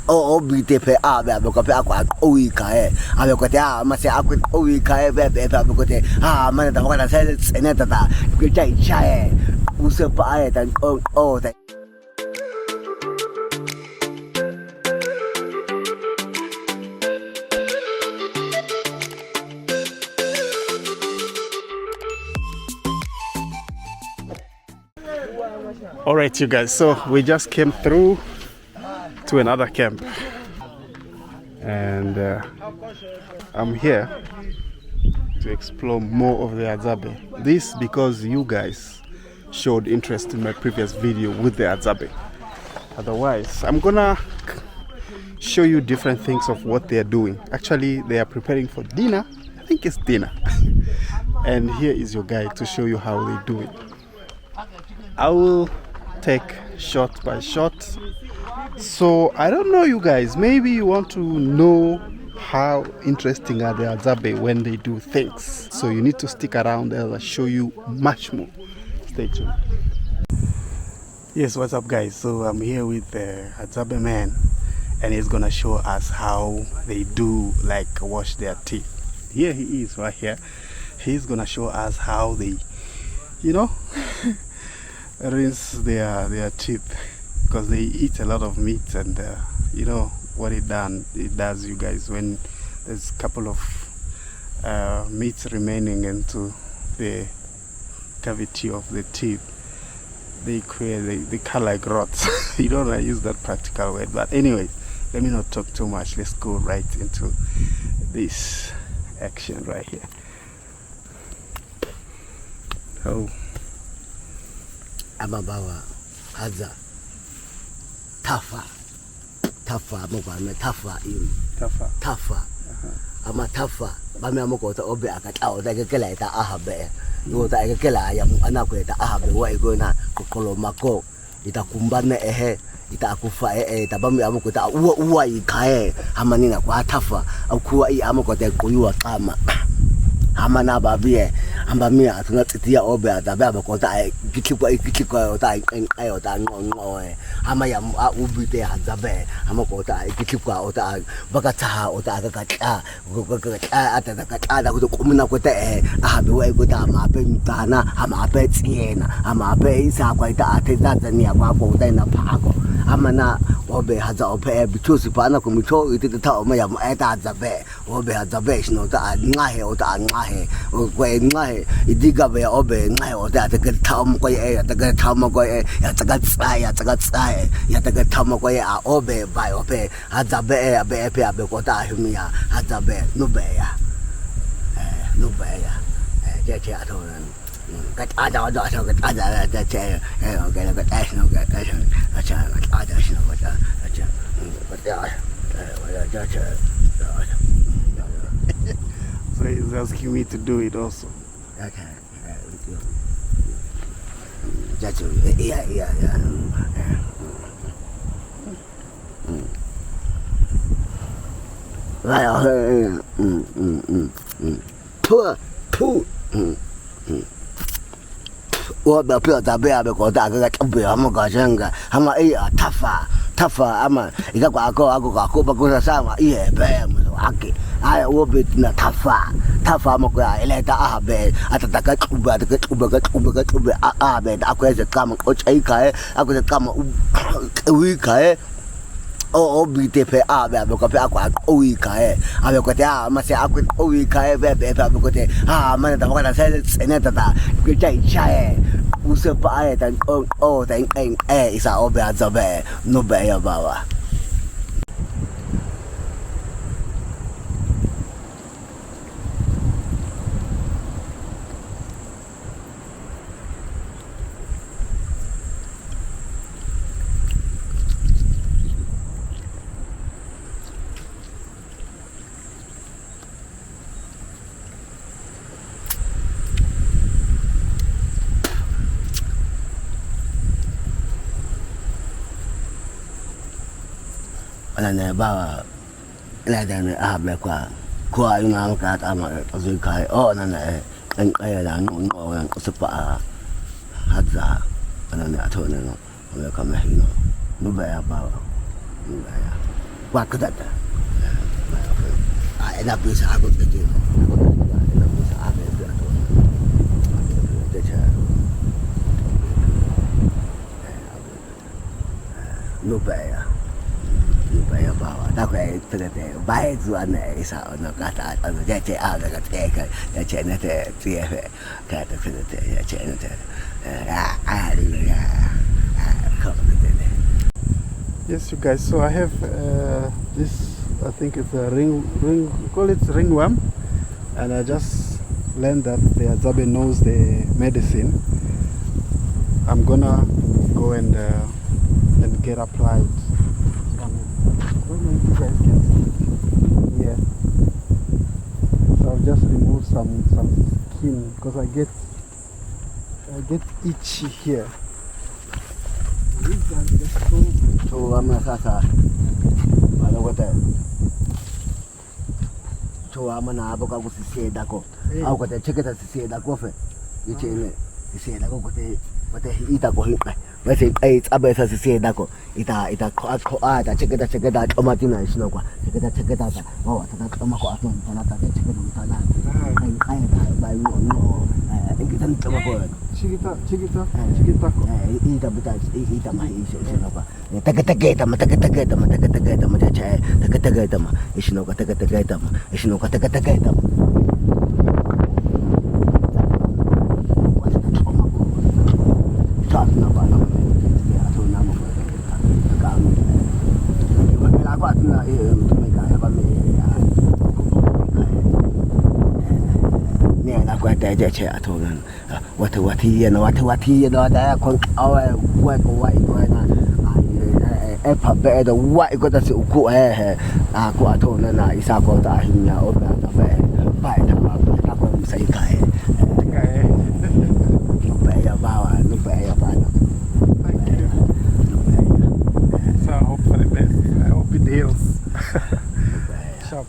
o bi te pe a be ko pe akwa o wi kae a be ko te a ma se akwa o wi kae be ko te a ma da ko da se ne ta ta ke chai chai u se pa e ta o ta. All right, you guys, so we just came through to another camp, and I'm here to explore more of the Hadzabe. This because you guys showed interest in my previous video with the Hadzabe. Otherwise, I'm gonna show you different things of what they are doing. Actually, they are preparing for dinner. I think it's dinner. And here is your guide to show you how they do it. I will take shot by shot. So I don't know, you guys, maybe you want to know how interesting are the Hadzabe when they do things. So you need to stick around, I'll show you much more. Stay tuned. Yes, what's up guys? So I'm here with the Hadzabe man, and he's gonna show us how they do like wash their teeth. Here he is right here. He's gonna show us how they, you know, rinse their teeth, because they eat a lot of meat, and you know what it does, you guys, when there's a couple of meats remaining into the cavity of the teeth, they cut like rots. You don't want to use that practical word, but anyway, let me not talk too much. Let's go right into this action right here. Oh, Amabawa Hadza Tafa mokwa tafa im tafa ama tafa ba me amoko to obe akata o da ke kela ta ahabe yo ta ke kela ya ana ko ta ahabe wa iko na kokolo mako ita kumbane ehe ita akufa ta ba me amoko ta uwa ikae amani na kwa tafa akuwa I amoko ta koyuwa kama amana babie ambamia tunatsitia obe adabe ko ta kitikwa ta ayo ta ngo ama ya ubite Hadzabe amako ta kitikwa ta bakata ta ka ata da ko kumina ko ta ahabe wa ko ta ma pe ntana ama pe tsiena ama pe isa kwa ta ateza ni kwa ko ta na phako amana obe Hadzabe because pana ko mito ite ta o ma ya ta Hadzabe obe Hadzabe shino ta ngahe o ta ngahe ko ngahe idiga be obe ngahe o ta ke tham ko ta ke tham ko ya ta ka tsaya ya ta ke tham ko ya obe ba obe Hadzabe be pe ko ta humia Hadzabe no be ya je ato ka ada ka che ka ashno ka acha ada shino ka acha so he's asking me to do it also. Okay. That's yeah. What the pill that bear because I be a mogajanga, Hama tafa ama ikakwa ako bakosa sama iye bam aki aya obe na tafa amako ile ta ahabe atataka kuba abe akweze kama ochaika akweze kama wika o bi te pe a be ko pe akwa o wi kae a be ko te a ma se akwa o wi kae be ko te a ma da ko da se ne ta ta ke chai u se pa e ta o ta isa o be Hadzabe no be ya bawa. Ana ba la da ne ahabe kwa ina ka ta ma zo kai o na en la no ko sepa Hadza ana ne ato ne no ka me no ba ya ba Wakadata. I end up with a good thing. No bear. No bear power. That way to the day. Buy to an ace out of Gata and the jet out of the take a chanet, TF, cat to the day, a chanet. Yes, you guys. So I have this. I think it's a ring. Call it ringworm, and I just learned that the Hadzabe knows the medicine. I'm gonna go and get applied. I don't know if you guys can see. Yeah. So I'll just remove some skin because I get itchy here. These guys just so good. So I'm not Sasa. I know what that. So I'm an aboka was to say that go. I'll go to check it as to say that go for you chain it. You say that go what they eat a go. But it's a better to say that go. It a check it out. Omatina is no one. Check it out. Oh, that's Tomako. And I check it on I by no. I think it's a Chiquita. eat a bit of eat a my issue. Take a gate, I'm a take a gate, I'm a take a gate, I'm a chair, take a gate, it's no take a gate, it's no take a gate. Talking about yeah, so now I got to make I have a I got that chair. I told him what he and what he and I our work white going on. Bed the white got us go ahead. I got on and I saw got him now open the bed. By the mouth, say, So I hope for the best. I hope it heals. Sharp.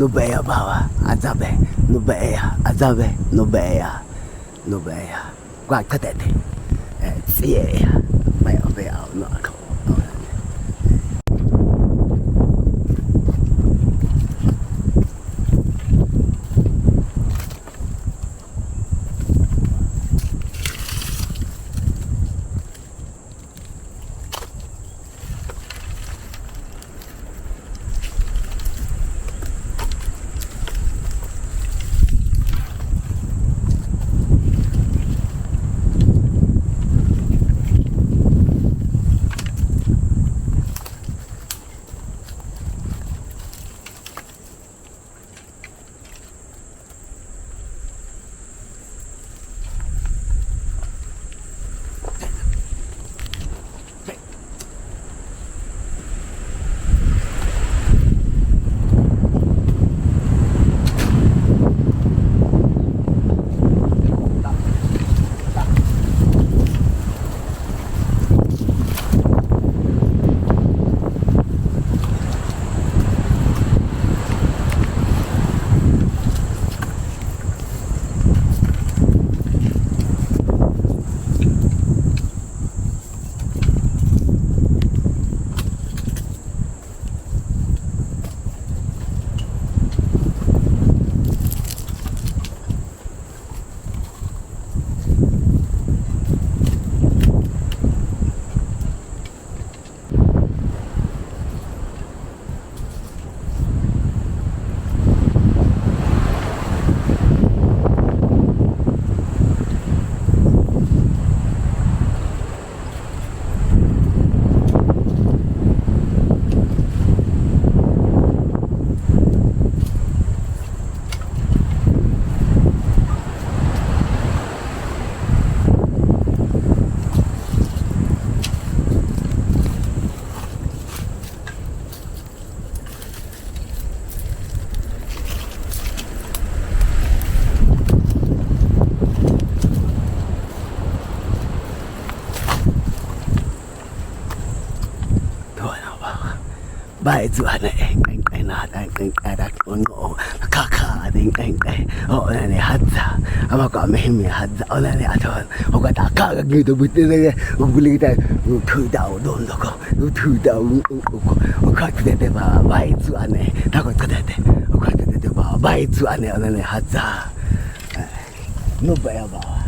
Nubea bawa, Hadzabe, Nubea, Hadzabe, Nubea, Nubea. Quite pathetic. Yeah, my obey out, not. bài chữ này anh là anh đã muốn ngộ khá khá anh ở đây này hadza ama có mình hadza ở đây này thôi họ có tất cả các người tôi biết đấy họ cứ lấy cái thứ đầu đồn đó có thứ đầu họ có cái đấy mà bài chữ này ta có cái đấy họ có cái đấy mà bài chữ này ở đây này hadza nó bé ba